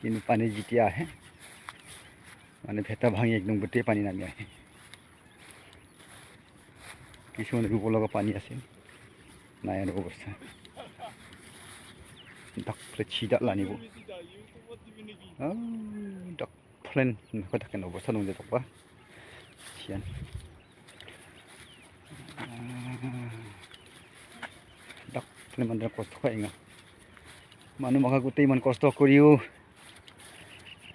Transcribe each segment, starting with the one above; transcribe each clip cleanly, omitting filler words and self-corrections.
কিন্তু পানী যেতিয়া আহে মানে ভেটা ভাঙি একদম গোটেই পানী নামি আহে। কিছুমান ৰুব লগা পানী আছিল, নাই আৰু অৱস্থা। ডাকফালে চিদাল লানিব ডাকফালে নাথাকে থাকেন অৱস্থা নংগে থাকবা সিয়ান ডাকফালে মানে কষ্ট খাই ইঙা মানুহ মাখা গোটেই ইমান কষ্ট কৰিও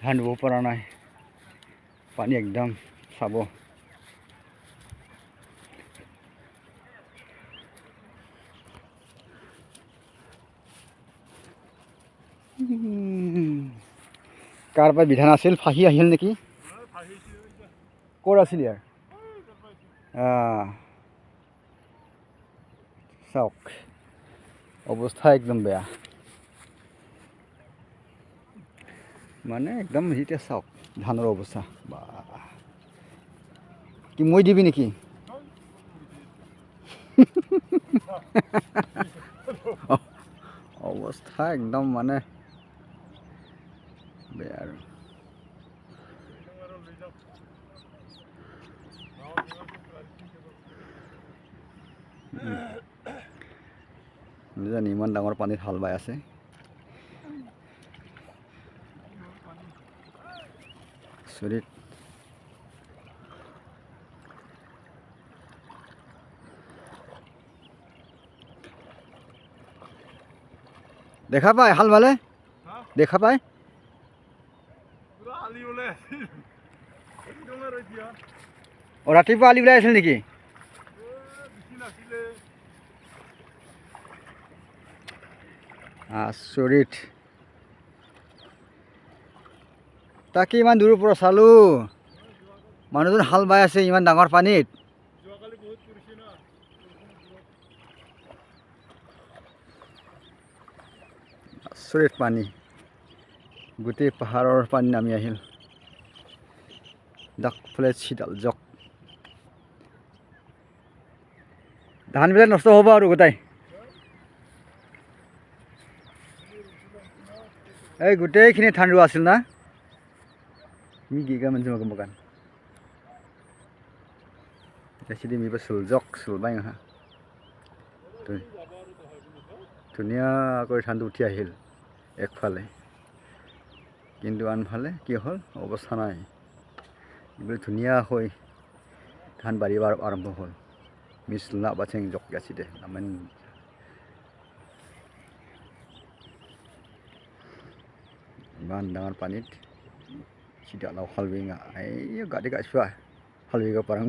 ধান ৰুব পৰা নাই। পানী একদম চাব কাৰোবাৰ বিধান আছিল ফাঁহি আহিল নেকি? ক'ৰ আছিল ইয়াৰ? চাওক অৱস্থা একদম বেয়া, মানে একদম এতিয়া চাওক ধানৰ অৱস্থা। বা কি মই দিবি নেকি? অৱস্থা একদম মানে বেয়া আৰু। জানি ইমান ডাঙৰ পানীত হাল বাই আছে। চৰিত দেখা পায় হাল বালে, দেখা পায় ৰাতিপুৱা আলি ওলাই আছিল নেকি? আচৰিত, তাকে ইমান দূৰৰ পৰা চালো মানুহজন হাল বাই আছে ইমান ডাঙৰ পানীত। আচৰিত পানী, গোটেই পাহাৰৰ পানী নামি আহিল। ডাকফালে চিদাল জক, ধানবিলাক নষ্ট হ'ব আৰু গোটাই। এই গোটেইখিনি ধান ৰোৱা আছিল না? মি গিগা মানুহ makan. Jadi mi suljok sulbai ha. ধুনীয়াকৈ ধানটো উঠি আহিল একফালে, কিন্তু আনফালে কি হ'ল অৱস্থা নাই। এইবোৰ ধুনীয়াকৈ ধান বাঢ়িব আৰম্ভ হ'ল। মিছলা বাচেং জক গাছি দে আমান ইমান ডাঙৰ পানীত চিদালাও হালবিঙা এই গাড়ী গাছোৱা হালবিঙা পাৰাং